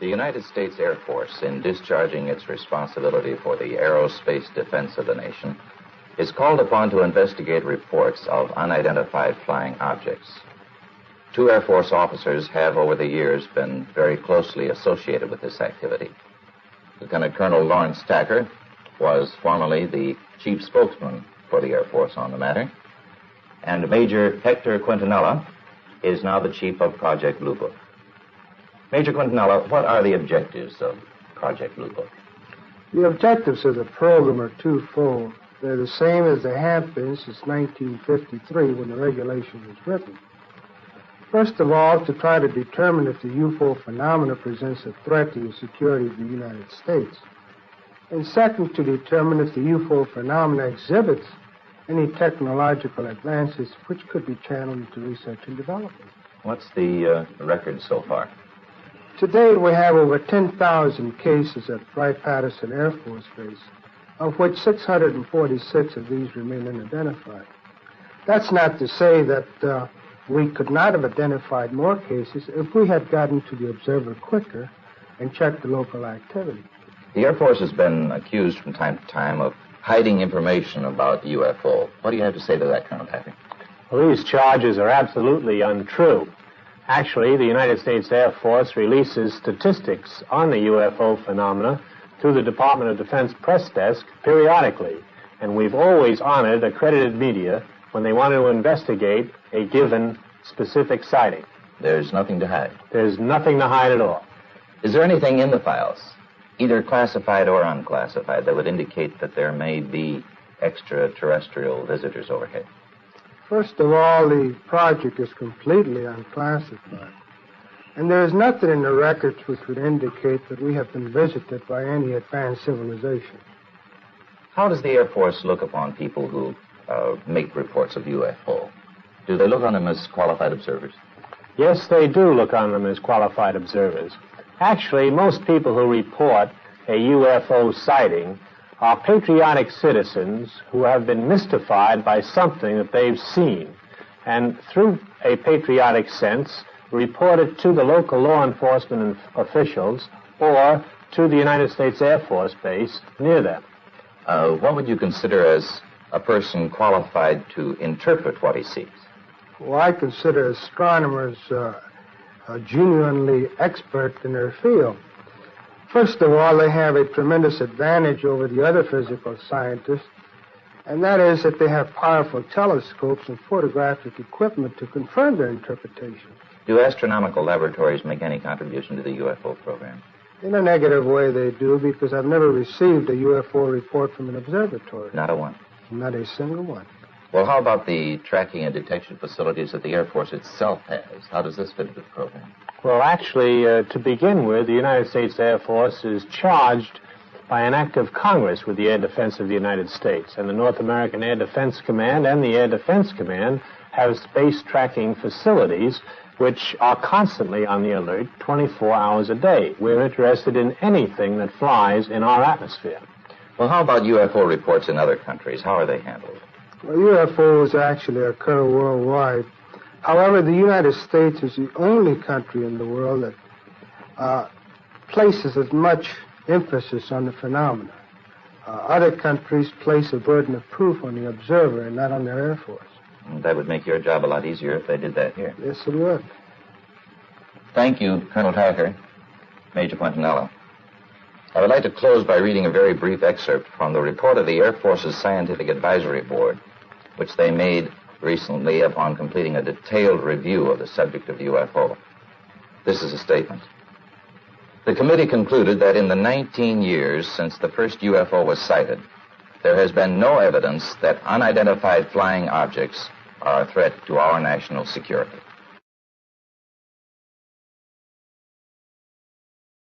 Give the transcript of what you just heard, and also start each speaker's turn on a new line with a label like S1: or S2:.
S1: The United States Air Force, in discharging its responsibility for the aerospace defense of the nation, is called upon to investigate reports of unidentified flying objects. Two Air Force officers have, over the years, been very closely associated with this activity. Lieutenant Colonel Lawrence Tacker was formerly the chief spokesman for the Air Force on the matter, and Major Hector Quintanilla is now the chief of Project Blue Book. Major Quintanilla, what are the objectives of Project Blue Book?
S2: The objectives of the program are twofold. They're the same as they have been since 1953 when the regulation was written. First of all, to try to determine if the UFO phenomena presents a threat to the security of the United States. And second, to determine if the UFO phenomena exhibits any technological advances which could be channeled into research and development.
S1: What's the record so far?
S2: To date, we have over 10,000 cases at Wright-Patterson Air Force Base, of which 646 of these remain unidentified. That's not to say that we could not have identified more cases if we had gotten to the observer quicker and checked the local activity.
S1: The Air Force has been accused from time to time of hiding information about UFO. What do you have to say to that, Colonel Tacker?
S3: Well, these charges are absolutely untrue. Actually, the United States Air Force releases statistics on the UFO phenomena through the Department of Defense press desk periodically, and we've always honored accredited media when they want to investigate a given specific sighting.
S1: There's nothing to hide?
S3: There's nothing to hide at all.
S1: Is there anything in the files, either classified or unclassified, that would indicate that there may be extraterrestrial visitors overhead?
S2: First of all, the project is completely unclassified. And there is nothing in the records which would indicate that we have been visited by any advanced civilization.
S1: How does the Air Force look upon people who make reports of UFO? Do they look on them as qualified observers?
S3: Yes, they do look on them as qualified observers. Actually, most people who report a UFO sighting are patriotic citizens who have been mystified by something that they've seen, and through a patriotic sense, report it to the local law enforcement officials or to the United States Air Force Base near them.
S1: What would you consider as a person qualified to interpret what he sees?
S2: Well, I consider astronomers genuinely expert in their field. First of all, they have a tremendous advantage over the other physical scientists, and that is that they have powerful telescopes and photographic equipment to confirm their interpretation.
S1: Do astronomical laboratories make any contribution to the UFO program?
S2: In a negative way, they do, because I've never received a UFO report from an observatory.
S1: Not a one?
S2: Not a single one.
S1: Well, how about the tracking and detection facilities that the Air Force itself has? How does this fit into the program?
S3: Well, actually, to begin with, the United States Air Force is charged by an act of Congress with the air defense of the United States. And the North American Air Defense Command and the Air Defense Command have space tracking facilities which are constantly on the alert 24 hours a day. We're interested in anything that flies in our atmosphere.
S1: Well, how about UFO reports in other countries? How are they handled?
S2: Well, UFOs actually occur worldwide. However, the United States is the only country in the world that places as much emphasis on the phenomena. Other countries place a burden of proof on the observer and not on their Air Force.
S1: That would make your job a lot easier if they did that here.
S2: Yes, it would.
S1: Thank you, Colonel Tacker, Major Quintanilla. I would like to close by reading a very brief excerpt from the report of the Air Force's Scientific Advisory Board, which they made recently upon completing a detailed review of the subject of UFO. This is a statement. The committee concluded that in the 19 years since the first UFO was sighted, there has been no evidence that unidentified flying objects are a threat to our national security.